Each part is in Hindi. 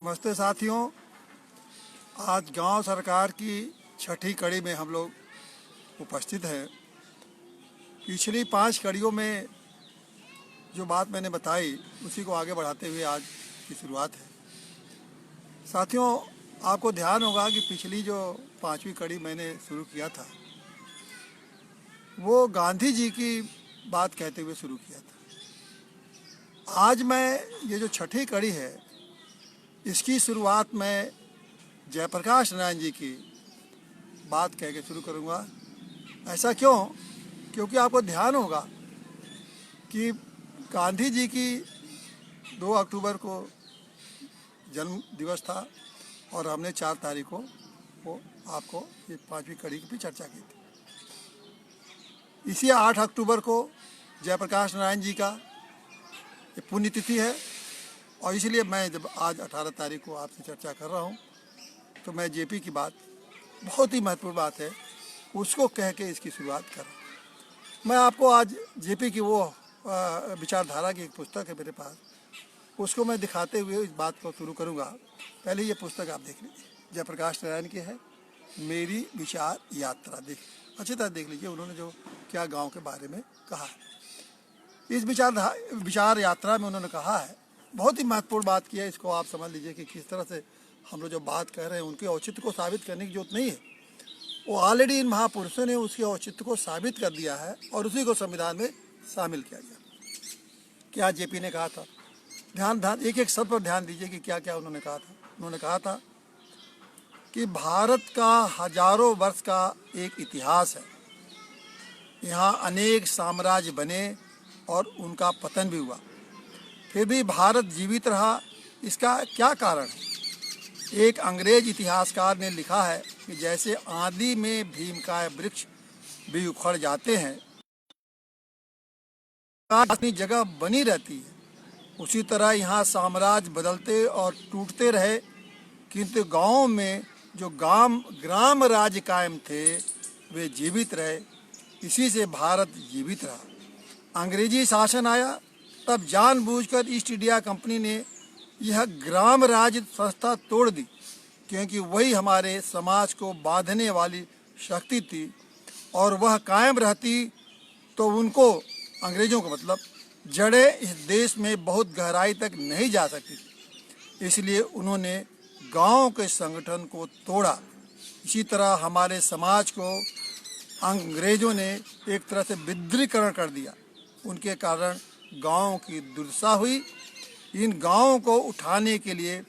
नमस्ते साथियों। आज गांव सरकार की छठी कड़ी में हम लोग उपस्थित हैं। पिछली 5 कड़ियों में जो बात मैंने बताई उसी को आगे बढ़ाते हुए आज की शुरुआत है। साथियों, आपको ध्यान होगा कि पिछली जो 5वीं कड़ी मैंने शुरू किया था वो गांधी जी की बात कहते हुए शुरू किया था। आज मैं ये जो छठी कड़ी है इसकी शुरुआत मैं जयप्रकाश नारायण जी की बात कह के शुरू करूँगा। ऐसा क्यों? क्योंकि आपको ध्यान होगा कि गांधी जी की 2 अक्टूबर को जन्म दिवस था और हमने 4 तारीख को वो आपको ये 5वीं कड़ी की भी चर्चा की थी। इसी 8 अक्टूबर को जयप्रकाश नारायण जी का ये पुण्यतिथि है और इसलिए मैं जब आज 18 तारीख को आपसे चर्चा कर रहा हूँ तो मैं जेपी की बात, बहुत ही महत्वपूर्ण बात है, उसको कह के इसकी शुरुआत कर रहा हूँ। मैं आपको आज जेपी की वो विचारधारा की एक पुस्तक है मेरे पास, उसको मैं दिखाते हुए इस बात को शुरू करूँगा। पहले ये पुस्तक आप देख लीजिए, जयप्रकाश नारायण की है, मेरी विचार यात्रा। अच्छी तरह देख लीजिए उन्होंने जो क्या गाँव के बारे में कहा है। इस विचार यात्रा में उन्होंने कहा है, बहुत ही महत्वपूर्ण बात की है। इसको आप समझ लीजिए कि किस तरह से हम लोग जो बात कह रहे हैं उनके औचित्य को साबित करने की जरूरत नहीं है। वो ऑलरेडी इन महापुरुषों ने उसके औचित्य को साबित कर दिया है और उसी को संविधान में शामिल किया गया। क्या जेपी ने कहा था? ध्यान एक एक शब्द पर ध्यान दीजिए कि क्या क्या उन्होंने कहा था। उन्होंने कहा था कि भारत का हजारों वर्ष का एक इतिहास है, यहाँ अनेक साम्राज्य बने और उनका पतन भी हुआ, फिर भी भारत जीवित रहा। इसका क्या कारण है? एक अंग्रेज इतिहासकार ने लिखा है कि जैसे आंधी में भीमकाय वृक्ष भी उखड़ जाते हैं, अपनी जगह बनी रहती है, उसी तरह यहाँ साम्राज्य बदलते और टूटते रहे, किंतु गाँव में जो ग्राम राज्य कायम थे वे जीवित रहे। इसी से भारत जीवित रहा। अंग्रेजी शासन आया तब जानबूझकर ईस्ट इंडिया कंपनी ने यह ग्राम राज्य संस्था तोड़ दी, क्योंकि वही हमारे समाज को बांधने वाली शक्ति थी और वह कायम रहती तो उनको, अंग्रेजों को मतलब, जड़ें इस देश में बहुत गहराई तक नहीं जा सकती थी। इसलिए उन्होंने गांव के संगठन को तोड़ा। इसी तरह हमारे समाज को अंग्रेजों ने एक तरह से विद्रीकरण कर दिया। उनके कारण गांव की दुर्दशा हुई। इन गांवों को उठाने के लिए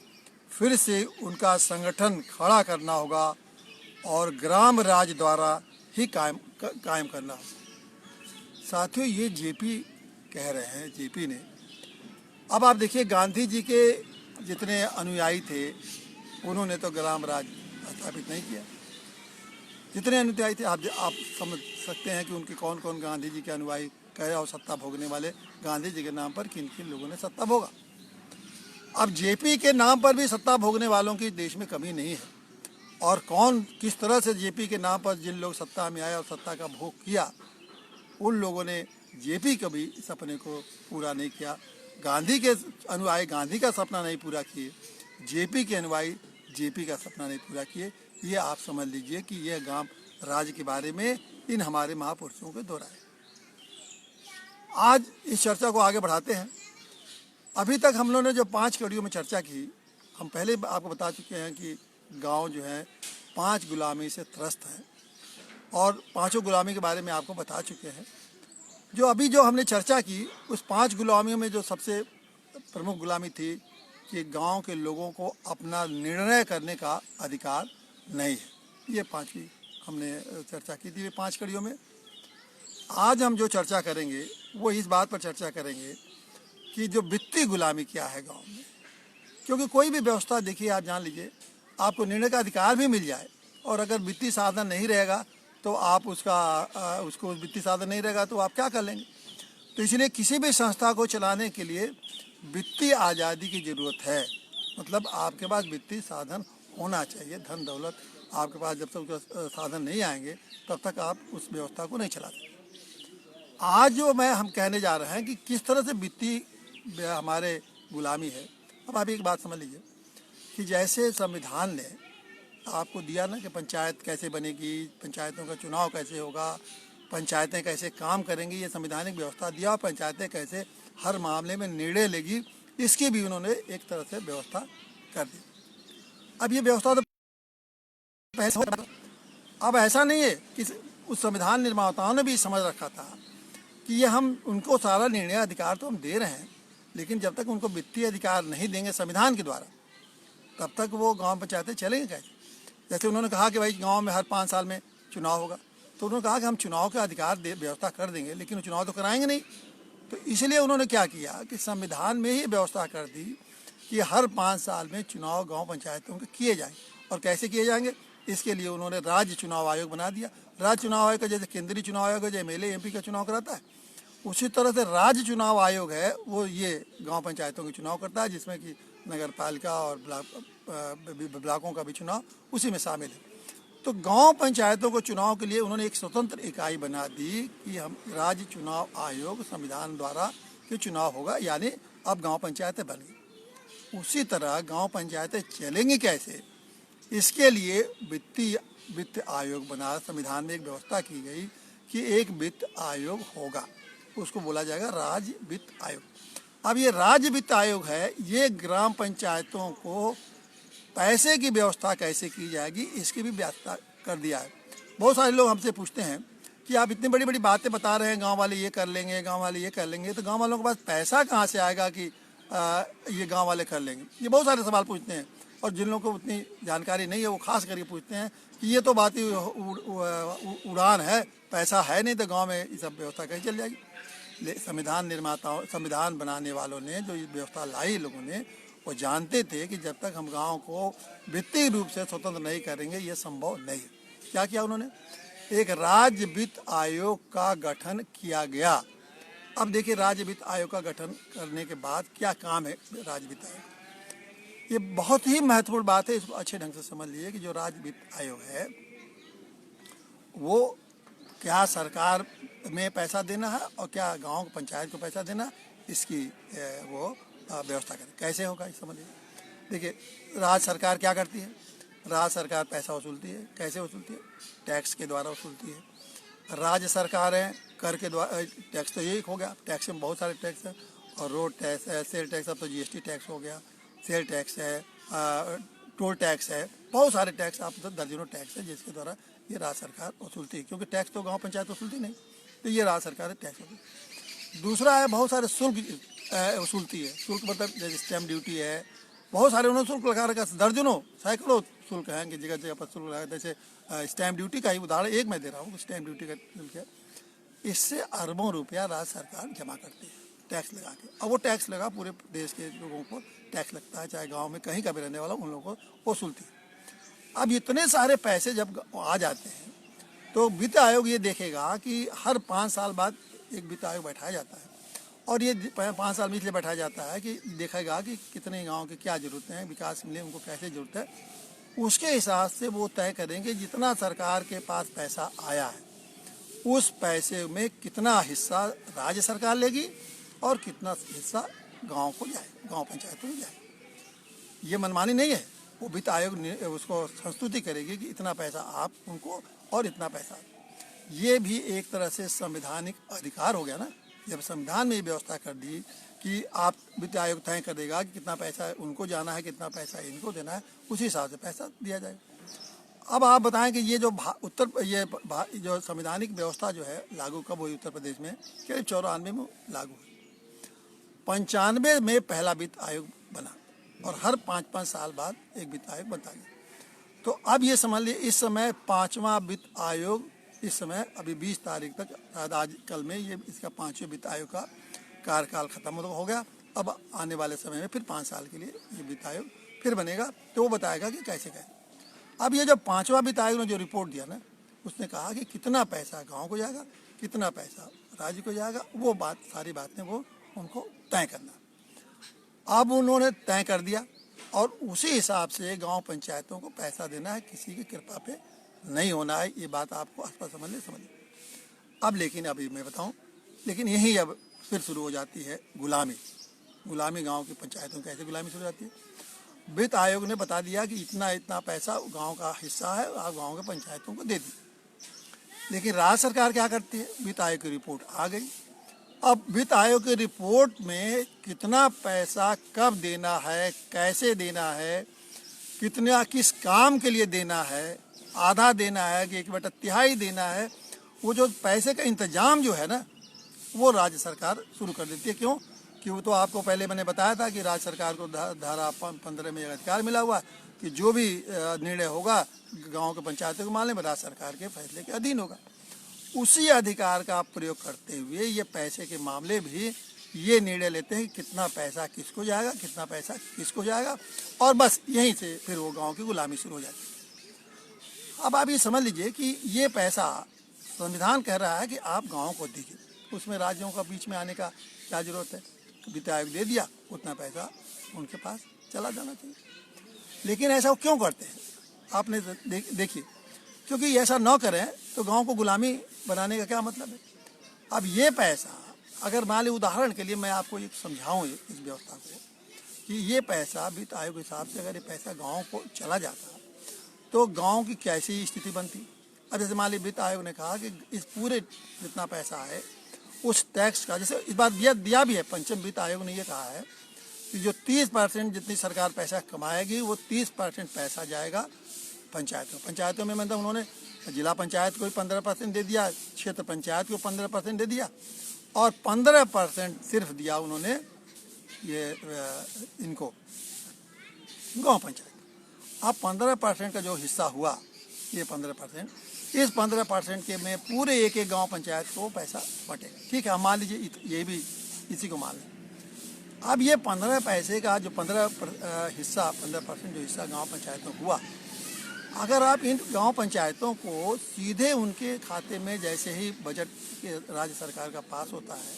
फिर से उनका संगठन खड़ा करना होगा और ग्राम राज्य द्वारा ही कायम करना होगा। साथियों, ये जेपी कह रहे हैं, जेपी ने। अब आप देखिए, गांधी जी के जितने अनुयायी थे उन्होंने तो ग्राम राज्य स्थापित नहीं किया। जितने अनुयायी थे आप समझ सकते हैं कि उनके कौन कौन गांधी जी के अनुयायी कहे और सत्ता भोगने वाले गांधी जी के नाम पर किन किन लोगों ने सत्ता भोगा। अब जेपी के नाम पर भी सत्ता भोगने वालों की देश में कमी नहीं है, और कौन किस तरह से जेपी के नाम पर जिन लोग सत्ता में आए और सत्ता का भोग किया, उन लोगों ने जेपी कभी इस सपने को पूरा नहीं किया। गांधी के अनुयायी गांधी का सपना नहीं पूरा किए, जेपी के अनुयायी जेपी का सपना नहीं पूरा किए। ये आप समझ लीजिए कि यह ग्राम राज्य के बारे में इन हमारे महापुरुषों के दोहराए। आज इस चर्चा को आगे बढ़ाते हैं। अभी तक हम लोगों ने जो 5 कड़ियों में चर्चा की, हम पहले आपको बता चुके हैं कि गांव जो है 5 गुलामी से त्रस्त हैं और 5 गुलामी के बारे में आपको बता चुके हैं। जो अभी जो हमने चर्चा की उस 5 गुलामियों में जो सबसे प्रमुख गुलामी थी कि गांव के लोगों को अपना निर्णय करने का अधिकार नहीं है। ये 5वीं हमने चर्चा की थी 5 कड़ियों में। आज हम जो चर्चा करेंगे वो इस बात पर चर्चा करेंगे कि जो वित्तीय गुलामी क्या है गांव में। क्योंकि कोई भी व्यवस्था देखिए, आप जान लीजिए, आपको निर्णय का अधिकार भी मिल जाए और अगर वित्तीय साधन नहीं रहेगा तो आप उसको वित्तीय साधन नहीं रहेगा तो आप क्या कर लेंगे। तो इसलिए किसी भी संस्था को चलाने के लिए वित्तीय आज़ादी की ज़रूरत है। मतलब आपके पास वित्तीय साधन होना चाहिए। धन दौलत आपके पास जब तक साधन नहीं आएंगे तब तक आप उस व्यवस्था को नहीं चला सकते। आज जो हम कहने जा रहे हैं कि किस तरह से वित्तीय हमारे गुलामी है। अब आप एक बात समझ लीजिए, कि जैसे संविधान ने आपको दिया ना कि पंचायत कैसे बनेगी, पंचायतों का चुनाव कैसे होगा, पंचायतें कैसे काम करेंगी, ये संवैधानिक व्यवस्था दिया, और पंचायतें कैसे हर मामले में निर्णय लेगी, इसकी भी उन्होंने एक तरह से व्यवस्था कर दी। अब ये व्यवस्था तो पहले, अब ऐसा नहीं है कि उस संविधान निर्माताओं ने भी समझ रखा था कि ये हम उनको सारा निर्णय अधिकार तो हम दे रहे हैं, लेकिन जब तक उनको वित्तीय अधिकार नहीं देंगे संविधान के द्वारा, तब तक वो गांव पंचायतें चलेंगे कैसे। जैसे उन्होंने कहा कि भाई गांव में हर 5 साल में चुनाव होगा, तो उन्होंने कहा कि हम चुनाव के अधिकार व्यवस्था कर देंगे, लेकिन चुनाव तो कराएंगे नहीं। तो इसलिए उन्होंने क्या किया कि संविधान में ही व्यवस्था कर दी कि हर 5 साल में चुनाव गांव पंचायतों के किए जाएंगे। और कैसे किए जाएंगे, इसके लिए उन्होंने राज्य चुनाव आयोग बना दिया। राज्य चुनाव आयोग का जैसे केंद्रीय चुनाव आयोग है जो एमएलए एमपी का चुनाव कराता है, उसी तरह से राज्य चुनाव आयोग है वो ये गांव पंचायतों के चुनाव करता है, जिसमें कि नगर पालिका और ब्लॉकों का भी चुनाव उसी में शामिल है। तो गांव पंचायतों को चुनाव के लिए उन्होंने एक स्वतंत्र इकाई बना दी कि हम राज्य चुनाव आयोग संविधान द्वारा के चुनाव होगा, यानी अब गांव पंचायतें बन गई। उसी तरह गांव पंचायतें चलेंगी कैसे, इसके लिए वित्त आयोग बना, संविधान में एक व्यवस्था की गई कि एक वित्त आयोग होगा, उसको बोला जाएगा राज्य वित्त आयोग। अब ये राज्य वित्त आयोग है, ये ग्राम पंचायतों को पैसे की व्यवस्था कैसे की जाएगी इसकी भी व्यवस्था कर दिया है। बहुत सारे लोग हमसे पूछते हैं कि आप इतनी बड़ी बड़ी बातें बता रहे हैं, गांव वाले ये कर लेंगे, गांव वाले ये कर लेंगे, तो गांव वालों के पास पैसा कहाँ से आएगा कि ये गांव वाले कर लेंगे। ये बहुत सारे सवाल पूछते हैं, और जिन लोगों को उतनी जानकारी नहीं है वो खास करके पूछते हैं कि ये तो बात ही उड़ान है, पैसा है नहीं तो गाँव में ये सब व्यवस्था कैसे चल जाएगी। संविधान निर्माताओं, संविधान बनाने वालों ने जो ये व्यवस्था लाई, लोगों ने वो जानते थे कि जब तक हम गांव को वित्तीय रूप से स्वतंत्र नहीं करेंगे ये संभव नहीं है। क्या किया उन्होंने, एक राज्य वित्त आयोग का गठन किया गया। अब देखिए राज्य वित्त आयोग का गठन करने के बाद क्या काम है राज्य वित्त आयोग, ये बहुत ही महत्वपूर्ण बात है, इसको अच्छे ढंग से समझ लीजिए कि जो राज्य वित्त आयोग है वो क्या सरकार में पैसा देना है और क्या गांव पंचायत को पैसा देना, इसकी वो व्यवस्था करें। कैसे होगा ये समझिए। देखिए राज्य सरकार क्या करती है, राज्य सरकार पैसा वसूलती है। कैसे वसूलती है, टैक्स के द्वारा वसूलती है। राज्य सरकारें कर के द्वारा, टैक्स तो यही हो गया, टैक्स में बहुत सारे टैक्स हैं, और रोड टैक्स है, सेल टैक्स, अब तो जीएसटी टैक्स हो गया, सेल टैक्स है, टोल टैक्स है, बहुत सारे टैक्स, आप तो दर्जनों टैक्स है जिसके द्वारा ये राज्य सरकार वसूलती है, क्योंकि टैक्स तो गाँव पंचायत वसूलती नहीं, तो ये राज्य सरकार टैक्स वसूलती। दूसरा है बहुत सारे शुल्क वसूलती है। शुल्क मतलब जैसे स्टैम्प ड्यूटी है, बहुत सारे उन्होंने शुल्क लगा रखा, दर्जनों सैकड़ों शुल्क हैं कि जगह जगह पर शुल्क लगा। जैसे स्टैम्प ड्यूटी का ही उदाहरण एक मैं दे रहा हूँ, स्टैम्प ड्यूटी का शुल्क है, इससे अरबों रुपया राज्य सरकार जमा करती है टैक्स लगा के। और वो टैक्स लगा पूरे देश के लोगों को टैक्स लगता है, चाहे गाँव में कहीं का भी रहने वाला उन लोगों को वसूलती है। अब इतने सारे पैसे जब आ जाते हैं तो वित्त आयोग ये देखेगा कि हर 5 साल बाद एक वित्त आयोग बैठाया जाता है, और ये 5 साल में इसलिए बैठाया जाता है कि देखेगा कि कितने गांव के क्या ज़रूरतें हैं, विकास के लिए उनको कैसे ज़रूरत है, उसके हिसाब से वो तय करेंगे जितना सरकार के पास पैसा आया है उस पैसे में कितना हिस्सा राज्य सरकार लेगी और कितना हिस्सा गांव को जाए, गांव पंचायतों को जाए। ये मनमानी नहीं है, वो वित्त आयोग उसको संस्तुति करेगी कि इतना पैसा आप उनको और इतना पैसा। ये भी एक तरह से संवैधानिक अधिकार हो गया ना, जब संविधान में ये व्यवस्था कर दी कि आप वित्त आयोग तय कर देगा कि कितना पैसा उनको जाना है, कितना पैसा इनको देना है, उसी हिसाब से पैसा दिया जाएगा। अब आप बताएं कि ये जो जो संवैधानिक व्यवस्था जो है लागू कब हुई उत्तर प्रदेश में, करीब 94 में लागू हुई। 95 में पहला वित्त आयोग बना और हर 5-5 साल बाद एक वित्त आयोग बनता गया। तो अब ये समझ लीजिए इस समय 5वां वित्त आयोग, इस समय अभी 20 तारीख तक, आज कल में ये इसका 5वें वित्त आयोग का कार्यकाल खत्म हो गया। अब आने वाले समय में फिर 5 साल के लिए ये वित्त आयोग फिर बनेगा, तो वो बताएगा कि कैसे कैसे। अब ये जो 5वां वित्त आयोग ने जो रिपोर्ट दिया ना, उसने कहा कि कितना पैसा गाँव को जाएगा, कितना पैसा राज्य को जाएगा, वो बात सारी बातें वो उनको तय करना। अब उन्होंने तय कर दिया और उसी हिसाब से गांव पंचायतों को पैसा देना है, किसी की कृपा पे नहीं होना है। ये बात आपको आसपास समझिए। अब लेकिन अभी मैं बताऊं, लेकिन यही अब फिर शुरू हो जाती है गुलामी। गुलामी गांव की पंचायतों की कैसे गुलामी शुरू हो जाती है। वित्त आयोग ने बता दिया कि इतना इतना पैसा गांव का हिस्सा है, आप गांव के पंचायतों को दे दी। लेकिन राज्य सरकार क्या करती है, वित्त आयोग की रिपोर्ट आ गई। अब वित्त आयोग की रिपोर्ट में कितना पैसा कब देना है, कैसे देना है, कितना किस काम के लिए देना है, आधा देना है कि 1/3 देना है, वो जो पैसे का इंतजाम जो है ना, वो राज्य सरकार शुरू कर देती है। क्यों? कि वो तो आपको पहले मैंने बताया था कि राज्य सरकार को धारा 15 में अधिकार मिला हुआ है कि जो भी निर्णय होगा गांव के पंचायतों के मामले में राज्य सरकार के फैसले के अधीन होगा। उसी अधिकार का प्रयोग करते हुए ये पैसे के मामले भी ये निर्णय लेते हैं कि कितना पैसा किसको जाएगा, कितना पैसा किसको जाएगा, और बस यहीं से फिर वो गाँव की गुलामी शुरू हो जाती है। अब आप ये समझ लीजिए कि ये पैसा संविधान कह रहा है कि आप गाँव को दीजिए, उसमें राज्यों का बीच में आने का क्या जरूरत है। वित्त आयोग दे दिया, उतना पैसा उनके पास चला जाना चाहिए। लेकिन ऐसा वो क्यों करते हैं, आपने देखिए, क्योंकि ऐसा न करें तो गांव को गुलामी बनाने का क्या मतलब है। अब ये पैसा अगर मान लीजिए, उदाहरण के लिए मैं आपको एक समझाऊँ इस व्यवस्था को, कि ये पैसा वित्त आयोग के हिसाब से अगर ये पैसा गाँव को चला जाता तो गाँव की कैसी स्थिति बनती। अब जैसे मान लीजिए वित्त आयोग ने कहा कि इस पूरे जितना पैसा है उस टैक्स का, जैसे इस बार दिया भी है, पंचम वित्त आयोग ने ये कहा है कि जो 30% जितनी सरकार पैसा कमाएगी वो 30% पैसा जाएगा पंचायतों में। मतलब उन्होंने जिला पंचायत को 15% दे दिया, क्षेत्र पंचायत को 15% दे दिया, और 15% सिर्फ दिया उन्होंने ये इनको गाँव पंचायत। अब 15% का जो हिस्सा हुआ, ये 15%, इस 15% के में पूरे एक एक गांव पंचायत को पैसा बटेगा। ठीक है, हम मान लीजिए ये भी इसी को मान लें। अब ये 15 पैसे का जो 15% जो हिस्सा गांव पंचायतों को हुआ, अगर आप इन गांव पंचायतों को सीधे उनके खाते में जैसे ही बजट के राज्य सरकार का पास होता है,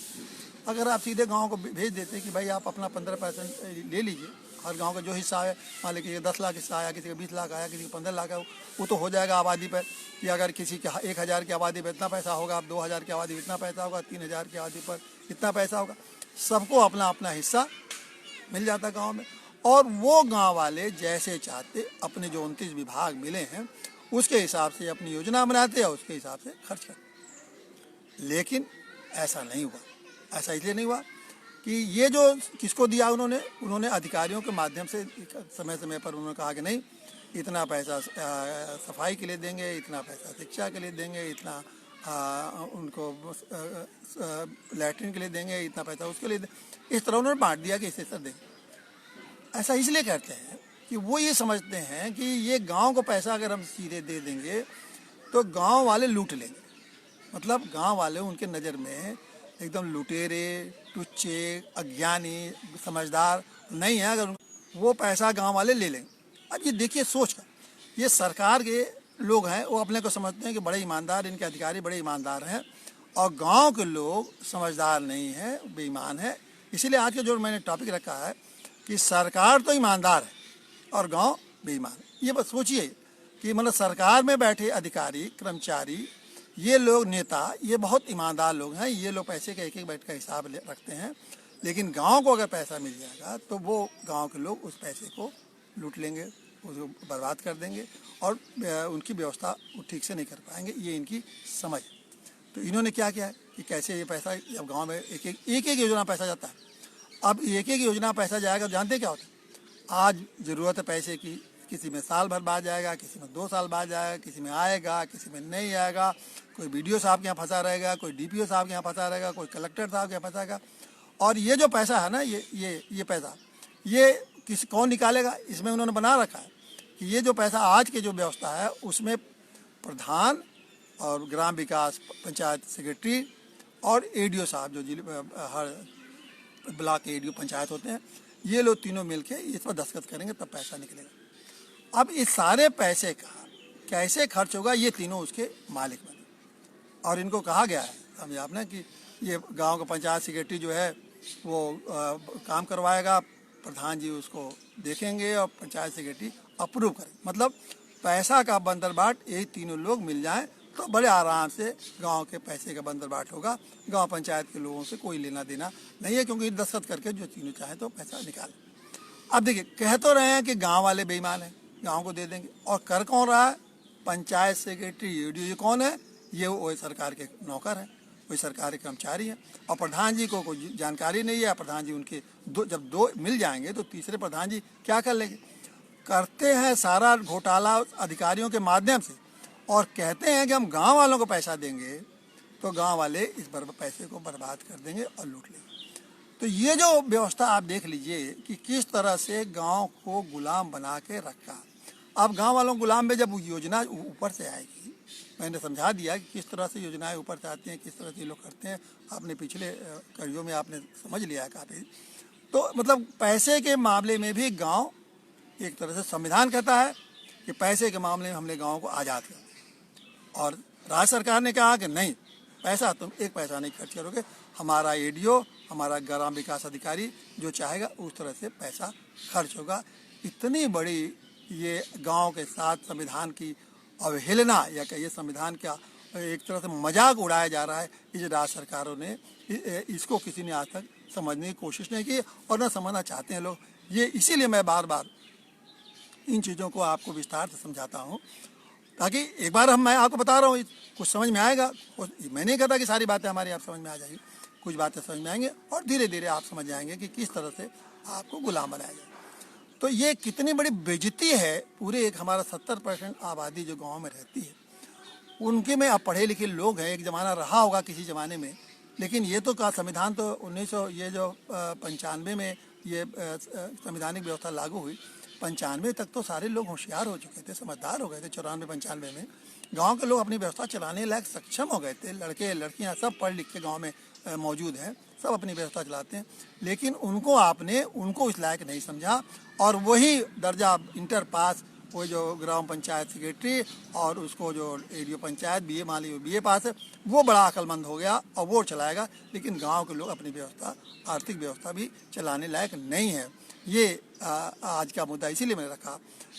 अगर आप सीधे गाँव को भेज देते कि भाई आप अपना 15% ले लीजिए, हर गांव का जो हिस्सा है, मान लीजिए 10 लाख हिस्सा आया, किसी का 20 लाख आया, किसी का 15 लाख आया, वो तो हो जाएगा आबादी पर कि अगर किसी के 1000 की आबादी पर इतना पैसा होगा, अब 2000 की आबादी पर इतना पैसा होगा, 3000 की आबादी पर इतना पैसा होगा, सबको अपना अपना हिस्सा मिल जाता गाँव में। और वो गाँव वाले जैसे चाहते अपने जो 29 विभाग मिले हैं उसके हिसाब से अपनी योजना बनाते हैं, उसके हिसाब से खर्च करते। लेकिन ऐसा नहीं हुआ। ऐसा इसलिए नहीं हुआ कि ये जो किसको दिया उन्होंने अधिकारियों के माध्यम से समय समय पर उन्होंने कहा कि नहीं, इतना पैसा सफाई के लिए देंगे, इतना पैसा शिक्षा के लिए देंगे, इतना उनको लैट्रिन के लिए देंगे, इतना पैसा उसके लिए इस तरह उन्होंने बांट दिया कि इसे सर देंगे। ऐसा इसलिए करते हैं कि वो ये समझते हैं कि ये गांव को पैसा अगर हम सीधे दे देंगे तो गांव वाले लूट लेंगे। मतलब गांव वाले उनके नज़र में एकदम लुटेरे, टुच्चे, अज्ञानी, समझदार नहीं है, अगर वो पैसा गांव वाले ले लेंगे। अब ये देखिए सोच का, ये सरकार के लोग हैं, वो अपने को समझते हैं कि बड़े ईमानदार, इनके अधिकारी बड़े ईमानदार हैं, और गांव के लोग समझदार नहीं हैं, बेईमान हैं। इसीलिए आज का जो मैंने टॉपिक रखा है कि सरकार तो ईमानदार है और गांव बेईमान। ये बस सोचिए कि मतलब सरकार में बैठे अधिकारी, कर्मचारी, ये लोग नेता, ये बहुत ईमानदार लोग हैं, ये लोग पैसे का एक एक बैठ का हिसाब रखते हैं। लेकिन गांव को अगर पैसा मिल जाएगा तो वो गांव के लोग उस पैसे को लूट लेंगे, उसको बर्बाद कर देंगे, और उनकी व्यवस्था ठीक से नहीं कर पाएंगे। ये इनकी समझ। तो इन्होंने क्या किया है कि कैसे ये पैसा, अब गाँव में एक एक योजना पैसा जाता है। अब एक एक योजना पैसा जाएगा, जानते क्या होता है, आज ज़रूरत है पैसे की, किसी में साल भर बाद जाएगा, किसी में 2 साल बाद जाएगा, किसी में आएगा, किसी में नहीं आएगा, कोई BDO साहब के यहाँ फंसा रहेगा, कोई DPO साहब के यहाँ फंसा रहेगा, कोई कलेक्टर साहब के यहाँ फंसाएगा। और ये जो पैसा है ना, ये पैसा ये कौन निकालेगा, इसमें उन्होंने बना रखा है कि ये जो पैसा आज की जो व्यवस्था है उसमें प्रधान और ग्राम विकास पंचायत सेक्रेटरी और ADO साहब, जो हर ब्लॉक के ADO पंचायत होते हैं, ये लोग तीनों मिलके इस पर दस्तखत करेंगे, तब पैसा निकलेगा। अब इस सारे पैसे का कैसे खर्च होगा, ये तीनों उसके मालिक बने। और इनको कहा गया है, समझे आपने, कि ये गांव का पंचायत सेक्रेटरी जो है वो काम करवाएगा, प्रधान जी उसको देखेंगे और पंचायत सेक्रेटरी अप्रूव करें। मतलब पैसा का बंदरबाट ये तीनों लोग मिल जाएं तो बड़े आराम से गांव के पैसे का बंदरबाट होगा। गांव पंचायत के लोगों से कोई लेना देना नहीं है, क्योंकि दस्तखत करके जो तीनों चाहे तो पैसा निकालें। अब देखिए, कह तो रहे हैं कि गांव वाले बेईमान हैं, गांव को दे देंगे, और कर कौन रहा है? पंचायत सेक्रेटरी, ये कौन है? ये वो सरकार के नौकर हैं, कोई सरकारी कर्मचारी हैं। और प्रधान जी को कोई जानकारी नहीं है। प्रधान जी उनके जब दो मिल जाएंगे तो तीसरे प्रधान जी क्या कर लेंगे? करते हैं सारा घोटाला अधिकारियों के माध्यम से, और कहते हैं कि हम गांव वालों को पैसा देंगे, तो गांव वाले इस पैसे को बर्बाद कर देंगे और लूट लेंगे। तो ये जो व्यवस्था आप देख लीजिए कि किस तरह से गांव को गुलाम बना के रखा। अब गांव वालों गुलाम में जब योजना ऊपर से आएगी, मैंने समझा दिया कि किस तरह से योजनाएं ऊपर से आती हैं, किस तरह से लोग करते हैं। आपने पिछले कड़ियों में आपने समझ लिया है काफ़ी। तो मतलब पैसे के मामले में भी गांव एक तरह से, संविधान कहता है कि पैसे के मामले में हमने गाँव को आज़ाद किया, और राज्य सरकार ने कहा कि नहीं, पैसा तुम एक पैसा नहीं खर्च करोगे, हमारा एडीओ, हमारा ग्राम विकास अधिकारी जो चाहेगा उस तरह से पैसा खर्च होगा। इतनी बड़ी ये गांव के साथ संविधान की अवहेलना, या कहिए संविधान का एक तरह से मजाक उड़ाया जा रहा है। इस राज्य सरकारों ने इसको किसी ने आज तक समझने की कोशिश नहीं की, और न समझना चाहते हैं लोग। ये इसीलिए मैं बार बार इन चीज़ों को आपको विस्तार से समझाता हूँ, ताकि एक बार मैं आपको बता रहा हूँ, कुछ समझ में आएगा। मैं नहीं कहता कि सारी बातें हमारी आप समझ में आ जाएगी, कुछ बातें समझ में आएंगे, और धीरे धीरे आप समझ जाएंगे कि किस तरह से आपको गुलाम बनाया जाए। तो ये कितनी बड़ी बेइज्जती है। पूरे एक हमारा 70% आबादी जो गाँव में रहती है, उनके में अब पढ़े लिखे लोग हैं। एक ज़माना रहा होगा किसी ज़माने में, लेकिन ये तो का संविधान तो 1995 में ये संवैधानिक व्यवस्था लागू हुई। 95 तक तो सारे लोग होशियार हो चुके थे, समझदार हो गए थे। 94-95 में गांव के लोग अपनी व्यवस्था चलाने लायक सक्षम हो गए थे। लड़के लड़कियां सब पढ़ लिख के गाँव में मौजूद हैं, सब अपनी व्यवस्था चलाते हैं। लेकिन उनको इस लायक नहीं समझा, और वही दर्जा इंटर पास, वो जो ग्राम पंचायत सेक्रेटरी और उसको जो एडीओ पंचायत बीए, मान लीजिए बीए पास है, वो बड़ा अक्लमंद हो गया और वो चलाएगा। लेकिन गांव के लोग अपनी व्यवस्था, आर्थिक व्यवस्था भी चलाने लायक नहीं है। ये आज का मुद्दा इसीलिए मैंने रखा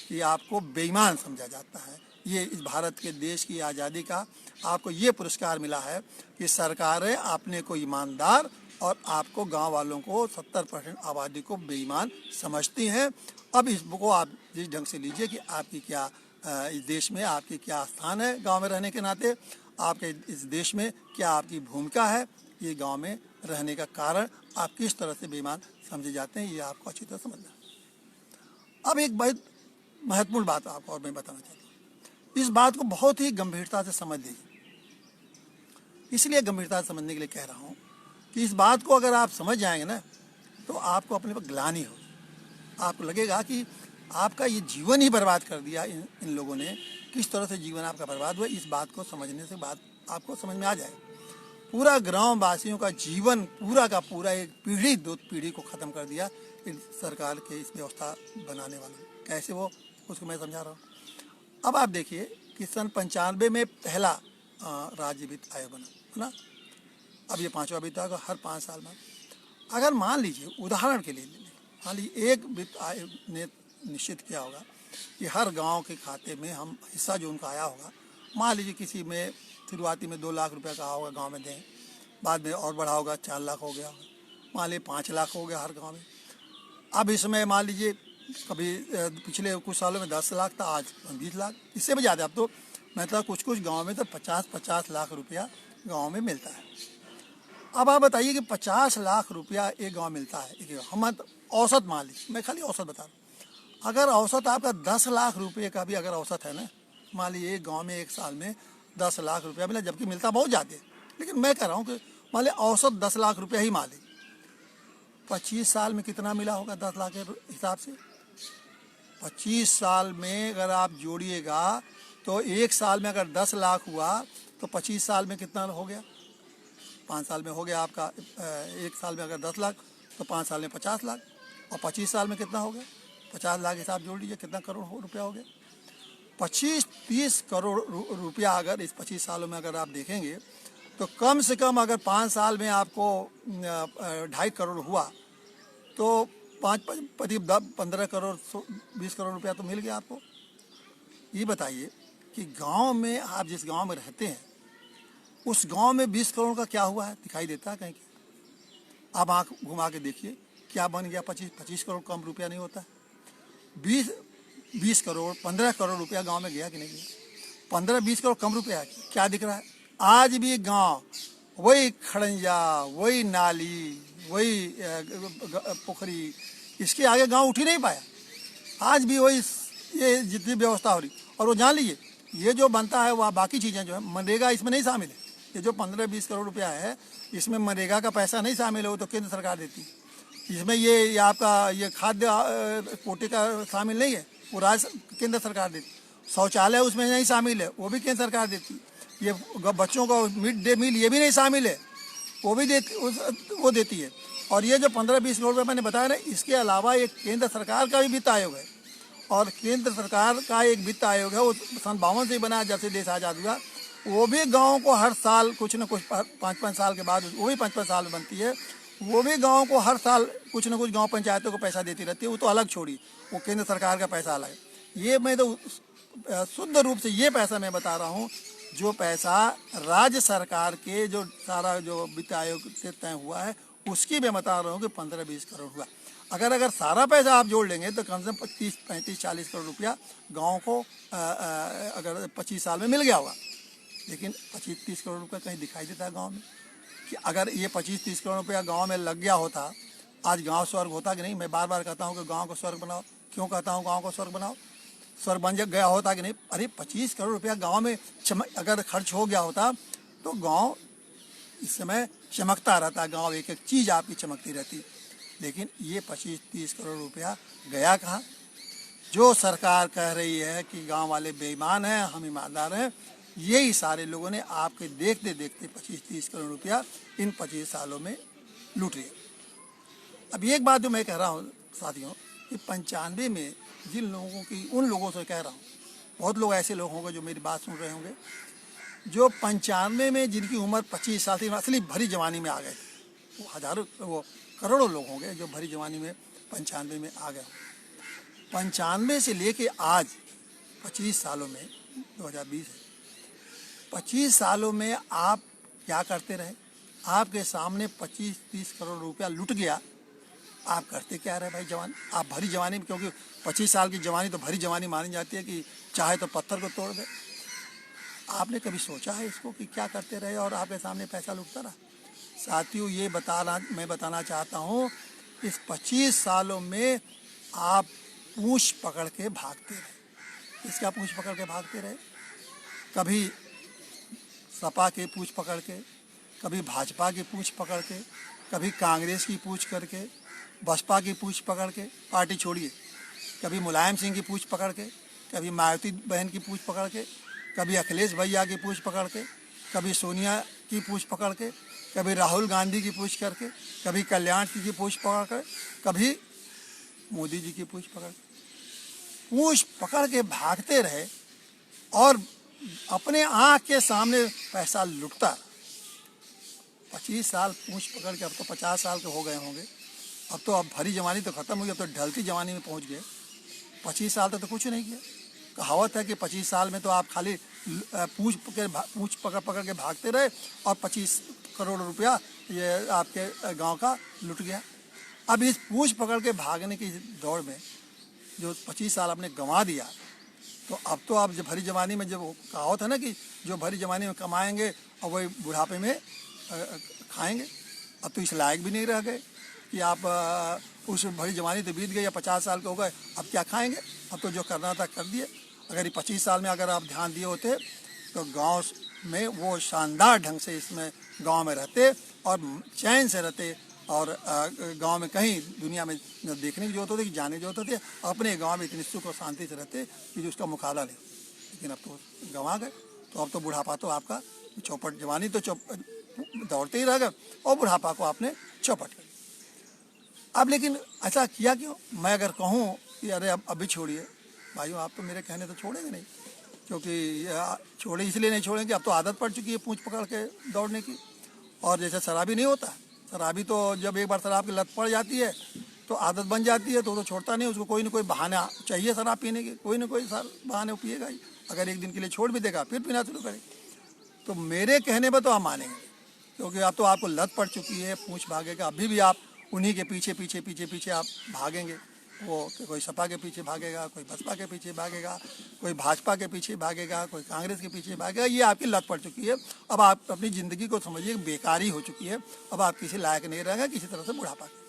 कि आपको बेईमान समझा जाता है। ये इस भारत के देश की आज़ादी का आपको ये पुरस्कार मिला है कि सरकारें अपने को ईमानदार और आपको गांव वालों को 70% आबादी को बेईमान समझती हैं। अब इसको आप जिस ढंग से लीजिए कि आपकी क्या इस देश में आपकी क्या स्थान है, गांव में रहने के नाते आपके इस देश में क्या आपकी भूमिका है, ये गांव में रहने का कारण आप किस तरह से बेईमान समझे जाते हैं, ये आपको अच्छी तरह समझना है। अब एक बहुत महत्वपूर्ण बात आपको और मैं बताना चाहता हूँ। इस बात को बहुत ही गंभीरता से समझ लीजिए। इसलिए गंभीरता से समझने के लिए कह रहा हूँ कि इस बात को अगर आप समझ जाएंगे ना, तो आपको अपने पर ग्लानि हो, आपको लगेगा कि आपका ये जीवन ही बर्बाद कर दिया इन लोगों ने। किस तरह से जीवन आपका बर्बाद हुआ, इस बात को समझने से बात आपको समझ में आ जाए। पूरा ग्राम वासियों का जीवन पूरा का पूरा एक पीढ़ी दो पीढ़ी को ख़त्म कर दिया इन सरकार के इस व्यवस्था बनाने वालों ने। कैसे वो, उसको मैं समझा रहा हूँ। अब आप देखिए कि सन 95 में पहला राज्य वित्त आयोग बना, है ना। अब ये 5वां वित्त आयोग हर 5 साल में। अगर मान लीजिए उदाहरण के लिए, मान लीजिए एक वित्त आयोग ने निश्चित किया होगा कि हर गांव के खाते में हम हिस्सा जो उनका आया होगा, मान लीजिए किसी में शुरुआती में 2 लाख रुपए का होगा गांव में दें, बाद में और बढ़ा होगा 4 लाख हो गया, मान लीजिए 5 लाख हो गया हर गांव में। अब इसमें मान लीजिए कभी पिछले कुछ सालों में 10 लाख था, आज 20 लाख, इससे भी ज़्यादा। अब तो मतलब कुछ गाँव में तो 50-50 लाख रुपया गाँव में मिलता है। अब आप बताइए कि 50 लाख रुपया एक गाँव मिलता है, हम औसत मान लीजिए, मैं खाली औसत बता रहा हूँ। अगर औसत आपका 10 लाख रुपये का भी अगर औसत है ना, मान लीजिए एक गांव में एक साल में 10 लाख रुपया मिला, जबकि मिलता बहुत ज़्यादा है, लेकिन मैं कह रहा हूँ कि मान लीजिए औसत 10 लाख रुपया ही मान लीजिए, 25 साल में कितना मिला होगा 10 लाख के हिसाब से? 25 साल में अगर आप जोड़िएगा तो एक साल में अगर 10 लाख हुआ तो 25 साल में कितना हो गया? 5 साल में हो गया आपका, एक साल में अगर 10 लाख तो 5 साल में 50 लाख, और 25 साल में कितना हो गया? 50 लाख हिसाब जोड़ लीजिए कितना करोड़ रुपया हो गया? 25-30 करोड़ रुपया अगर इस 25 सालों में अगर आप देखेंगे तो कम से कम अगर 5 साल में आपको 2.5 करोड़ हुआ तो 15 करोड़ 20 करोड़ रुपया तो मिल गया आपको। ये बताइए कि गांव में आप जिस गांव में रहते हैं उस गांव में 20 करोड़ का क्या हुआ है? दिखाई देता है कहीं? आप आँख घुमा के देखिए क्या बन गया? 25 करोड़ कम रुपया नहीं होता? 20 करोड़ 15 करोड़ रुपया गांव में गया कि नहीं गया? 15-20 करोड़ कम रुपया है, क्या दिख रहा है? आज भी गांव वही खड़ंजा, वही नाली, वही पोखरी, इसके आगे गांव उठ ही नहीं पाया। आज भी वही ये जितनी व्यवस्था हो रही। और वो जान लीजिए, ये जो बनता है वह बाकी चीज़ें जो है, मनरेगा इसमें नहीं शामिल है। ये जो 15-20 करोड़ रुपया है, इसमें मनरेगा का पैसा नहीं शामिल है, वो तो केंद्र सरकार देती है। इसमें ये आपका ये खाद्य कोटे का शामिल नहीं है, वो राज्य केंद्र सरकार देती है। शौचालय उसमें नहीं शामिल है, वो भी केंद्र सरकार देती है। ये बच्चों का मिड डे मील ये भी नहीं शामिल है, वो भी वो देती है। और ये जो 15-20 करोड़ रुपये मैंने बताया ना, इसके अलावा एक केंद्र सरकार का भी वित्त आयोग है। और केंद्र सरकार का एक वित्त आयोग है, वो सन 52 से ही बना, जब से देश आज़ाद हुआ। वो भी गाँव को हर साल कुछ न कुछ 5-5 साल के बाद, वो भी 5-5 साल बनती है, वो भी गाँव को हर साल कुछ न कुछ गाँव पंचायतों को पैसा देती रहती है। वो तो अलग छोड़ी, वो केंद्र सरकार का पैसा अलग है। ये मैं तो शुद्ध रूप से ये पैसा मैं बता रहा हूँ, जो पैसा राज्य सरकार के जो सारा जो वित्त आयोग से तय हुआ है, उसकी मैं बता रहा हूँ कि 15-20 करोड़ हुआ। अगर सारा पैसा आप जोड़ लेंगे तो कम से कम 35-40 करोड़ रुपया गाँव को अगर 25 साल में मिल गया होगा। लेकिन 25-30 करोड़ रुपया कहीं दिखाई देता है गाँव में? कि अगर ये 25-30 करोड़ रुपया गाँव में लग गया होता, आज गाँव स्वर्ग होता कि नहीं? मैं बार बार कहता हूँ कि गाँव को स्वर्ग बनाओ। क्यों कहता हूँ गाँव को स्वर्ग बनाओ? स्वर्ग बन गया होता कि नहीं? अरे 25 करोड़ रुपया गांव में अगर खर्च हो गया होता तो गांव इस समय चमकता रहता, गांव एक एक चीज़ आपकी चमकती रहती। लेकिन ये 25-30 करोड़ रुपया गया कहाँ? जो सरकार कह रही है कि गांव वाले बेईमान हैं, हम ईमानदार हैं, यही सारे लोगों ने आपके देखते देखते 25-30 करोड़ रुपया इन 25 सालों में लूट लिया। अब एक बात जो मैं कह रहा हूँ साथियों, कि 95 में जिन लोगों की, उन लोगों से कह रहा हूँ, बहुत लोग ऐसे लोग होंगे जो मेरी बात सुन रहे होंगे, जो 95 में जिनकी उम्र 25 साल थी, असली भरी जवानी में आ गए थे। वो हजारों, वो करोड़ों लोग होंगे जो भरी जवानी में 95 में आ गए। 95 से लेके आज 25 सालों में, 2020 है, 25 सालों में आप क्या करते रहे? आपके सामने 25-30 करोड़ रुपया लुट गया, आप करते क्या रहे भाई जवान? आप भरी जवानी में, क्योंकि 25 साल की जवानी तो भरी जवानी मानी जाती है कि चाहे तो पत्थर को तोड़ दे। आपने कभी सोचा है इसको कि क्या करते रहे और आपके सामने पैसा लुटता रहा? साथियों, ये मैं बताना चाहता हूँ, इस 25 सालों में आप पूंछ पकड़ के भागते रहे। इसका पूंछ पकड़ के भागते रहे, कभी सपा की पूंछ पकड़ के, कभी भाजपा की पूंछ पकड़ के, कभी कांग्रेस की पूंछ करके, बसपा की पूंछ पकड़ के, पार्टी छोड़िए, कभी मुलायम सिंह की पूंछ पकड़ के, कभी मायावती बहन की पूंछ पकड़ के, कभी अखिलेश भैया की पूंछ पकड़ के, कभी सोनिया की पूंछ पकड़ के, कभी राहुल गांधी की पूंछ करके, कभी कल्याण सिंह की पूंछ पकड़ कर, कभी मोदी जी की पूंछ पकड़ के भागते रहे और अपने आँख के सामने पैसा लुटता रहा। 25 साल पूंछ पकड़ के, अब तो 50 साल के हो गए होंगे, अब तो अब भरी जवानी तो ख़त्म हो गई, अब तो ढलती जवानी में पहुंच गए। 25 साल तक तो कुछ नहीं किया। कहावत है कि 25 साल में तो आप खाली पूंछ पकड़ के भागते रहे और 25 करोड़ रुपया ये आपके गांव का लुट गया। अब इस पूंछ पकड़ के भागने की दौड़ में जो 25 साल आपने गंवा दिया, तो अब तो आप जब भरी जवानी में, जब कहावत है ना कि जो भरी जवानी में कमाएंगे और वही बुढ़ापे में खाएंगे, अब तो इस लायक भी नहीं रह गए कि आप उस भरी जवानी तो बीत गई, या 50 साल के हो गए, अब क्या खाएंगे? अब तो जो करना था कर दिए। अगर ये 25 साल में अगर आप ध्यान दिए होते तो गांव में वो शानदार ढंग से इसमें गांव में रहते और चैन से रहते, और गांव में कहीं दुनिया में देखने की जरूरत होती, जाने की जरूरत होती, अपने गांव में इतनी सुख और शांति से रहते कि जो उसका मुकाबला नहीं। लेकिन अब तो गंवा गए, तो अब तो बुढ़ापा तो आपका चौपट, जवानी तो दौड़ते ही रह गए और बुढ़ापा को आपने चौपट कर। अब लेकिन ऐसा किया क्यों? मैं अगर कहूँ कि अरे अब अभी छोड़िए, भाइयों आप तो मेरे कहने तो छोड़ेंगे नहीं, क्योंकि छोड़े इसलिए नहीं छोड़ेंगे, अब तो आदत पड़ चुकी है पूंछ पकड़ के दौड़ने की। और जैसे शराबी नहीं होता, शराबी तो जब एक बार शराब की लत पड़ जाती है तो आदत बन जाती है, तो छोड़ता नहीं, उसको कोई ना कोई बहाना चाहिए शराब पीने के, कोई ना कोई बहाने पिएगा ही। अगर एक दिन के लिए छोड़ भी देगा फिर पीना शुरू करेगा। तो मेरे कहने पर तो आप मानेंगे, क्योंकि अब तो आपको लत पड़ चुकी है पूंछ भागे का। अभी भी आप उन्हीं के पीछे पीछे पीछे पीछे आप भागेंगे। वो कोई सपा के पीछे भागेगा, कोई बसपा के पीछे भागेगा, कोई भाजपा के पीछे भागेगा, कोई कांग्रेस के पीछे भागेगा। ये आपकी लत पड़ चुकी है। अब आप अपनी ज़िंदगी को समझिए बेकारी हो चुकी है। अब आप किसी लायक नहीं रहेंगे किसी तरह से बुढ़ापा के।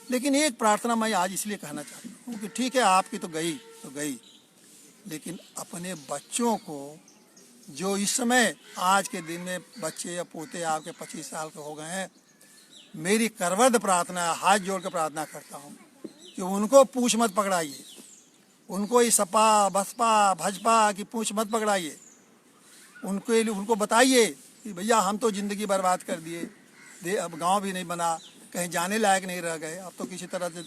लेकिन एक प्रार्थना मैं आज इसलिए कहना चाहता हूँ कि ठीक है आपकी तो गई, लेकिन अपने बच्चों को जो इस समय आज के दिन में बच्चे या पोते आपके 25 साल के हो गए हैं, मेरी करवद प्रार्थना, हाथ जोड़ कर प्रार्थना करता हूँ कि उनको पूछ मत पकड़ाइए, उनको ये सपा बसपा भाजपा की पूछ मत पकड़ाइए। उनको बताइए कि भैया हम तो ज़िंदगी बर्बाद कर दिए, अब गांव भी नहीं बना, कहीं जाने लायक नहीं रह गए, अब तो किसी तरह से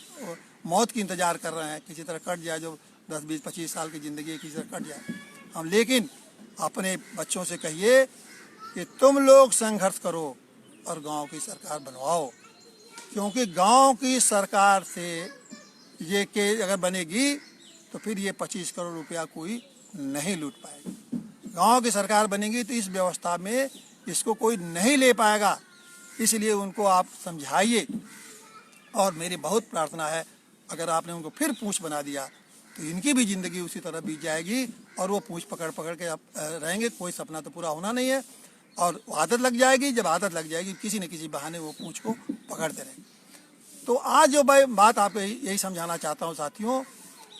मौत की इंतज़ार कर रहे हैं, किसी तरह कट जाए, जो 10 20 25 साल की ज़िंदगी किसी तरह कट जाए हम। लेकिन अपने बच्चों से कहिए कि तुम लोग संघर्ष करो और गांव की सरकार बनवाओ, क्योंकि गांव की सरकार से ये के अगर बनेगी तो फिर ये 25 करोड़ रुपया कोई नहीं लूट पाएगा। गांव की सरकार बनेगी तो इस व्यवस्था में इसको कोई नहीं ले पाएगा। इसलिए उनको आप समझाइए। और मेरी बहुत प्रार्थना है, अगर आपने उनको फिर पूंछ बना दिया तो इनकी भी ज़िंदगी उसी तरह बीत जाएगी और वो पूंछ पकड़ पकड़ के आप रहेंगे। कोई सपना तो पूरा होना नहीं है और आदत लग जाएगी। जब आदत लग जाएगी किसी न किसी बहाने वो पूंछ को पकड़ते रहेंगे। तो आज जो बात आपको यही समझाना चाहता हूँ साथियों,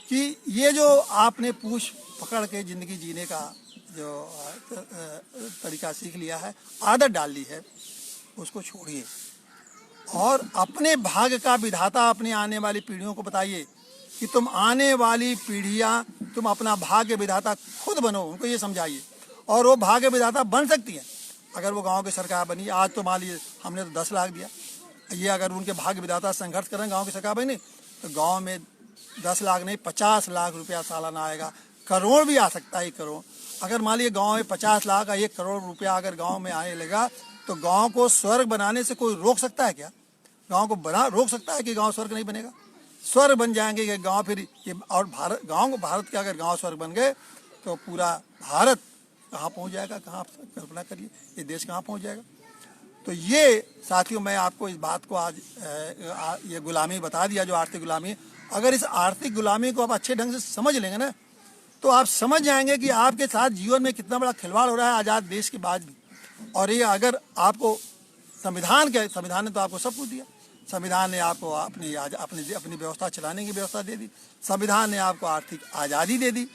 कि ये जो आपने पूंछ पकड़ के ज़िंदगी जीने का जो तरीका सीख लिया है, आदत डाल ली है, उसको छोड़िए और अपने भाग्य का विधाता अपनी आने वाली पीढ़ियों को बताइए कि तुम आने वाली पीढ़ियां तुम अपना भाग्य विधाता खुद बनो। उनको ये समझाइए और वो भाग्य विधाता बन सकती हैं अगर वो गांव की सरकार बनी। आज तो मान लीजिए हमने तो 10 लाख दिया, ये अगर उनके भाग्य विधाता संघर्ष करें गांव की सरकार बनी तो गांव में 10 लाख नहीं 50 लाख रुपया सालाना आएगा, करोड़ भी आ सकता है। 1 करोड़ अगर मान लीजिए गाँव में 50 लाख का 1 करोड़ रुपया अगर गाँव में आने लगा तो गांव को स्वर्ग बनाने से कोई रोक सकता है क्या? गांव को रोक सकता है कि गांव स्वर्ग नहीं बनेगा? स्वर्ग बन जाएंगे कि गांव फिर ये। और भारत के अगर गांव स्वर्ग बन गए तो पूरा भारत कहाँ पहुंच जाएगा? कहाँ कल्पना करिए, ये देश कहाँ पहुंच जाएगा? तो ये साथियों मैं आपको इस बात को आज ये गुलामी बता दिया, जो आर्थिक गुलामी। अगर इस आर्थिक गुलामी को आप अच्छे ढंग से समझ लेंगे ना तो आप समझ जाएंगे कि आपके साथ जीवन में कितना बड़ा खिलवाड़ हो रहा है आज़ाद देश के बाद भी। और ये अगर आपको संविधान ने तो आपको सब कुछ दिया। संविधान ने आपको अपनी व्यवस्था चलाने की व्यवस्था दे दी। संविधान ने आपको आर्थिक आज़ादी दे दी।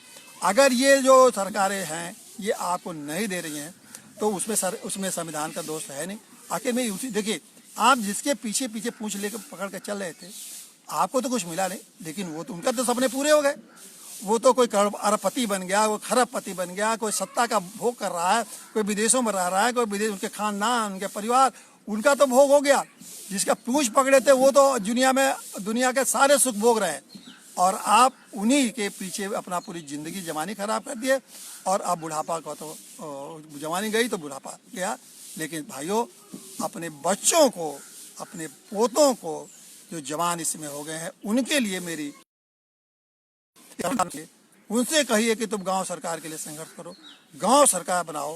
अगर ये जो सरकारें हैं ये आपको नहीं दे रही हैं तो उसमें संविधान का दोष है नहीं। आखिर में उसी देखिए, आप जिसके पीछे पीछे पूंछ लेकर पकड़ के चल रहे थे, आपको तो कुछ मिला नहीं, लेकिन वो तो उनका तो सपने पूरे हो गए। वो तो कोई अरबपति बन गया, कोई खरबपति बन गया, कोई सत्ता का भोग कर रहा है, कोई विदेशों में रह रहा है, कोई विदेश, उनके खानदान उनके परिवार उनका तो भोग हो गया। जिसका पूंछ पकड़े थे वो तो दुनिया के सारे सुख भोग रहे हैं और आप उन्हीं के पीछे अपना पूरी ज़िंदगी जवानी खराब कर दिए। और अब बुढ़ापा का तो जवानी गई तो बुढ़ापा गया। लेकिन भाइयों, अपने बच्चों को, अपने पोतों को जो जवान इसमें हो गए हैं उनके लिए मेरी, उनसे कहिए कि तुम गांव सरकार के लिए संघर्ष करो, गांव सरकार बनाओ,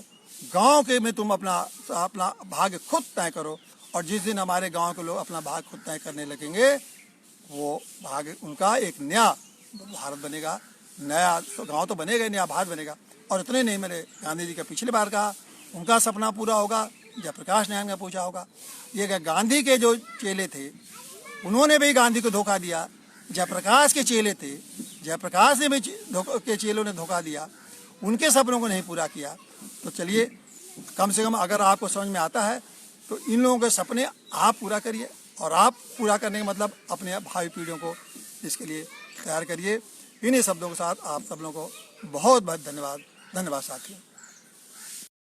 गांव के में तुम अपना भाग्य खुद तय करो। और जिस दिन हमारे गांव के लोग अपना भाग्य खुद तय करने लगेंगे, वो भाग्य उनका एक नया भारत बनेगा। नया तो गांव तो बनेगा ही, नया भारत बनेगा। और इतने नहीं, मैंने गांधी जी का पिछली बार कहा, उनका सपना पूरा होगा, जयप्रकाश नारायण का पूछा होगा। ये गांधी के जो चेले थे उन्होंने भी गांधी को धोखा दिया। जयप्रकाश के चेले थे, जयप्रकाश ने भी के चेलों ने धोखा दिया, उनके सपनों को नहीं पूरा किया। तो चलिए, कम से कम अगर आपको समझ में आता है तो इन लोगों के सपने आप पूरा करिए। और आप पूरा करने का मतलब अपने भावी पीढ़ियों को इसके लिए तैयार करिए। इन्हीं शब्दों के साथ आप सब लोगों को बहुत बहुत धन्यवाद साथियों।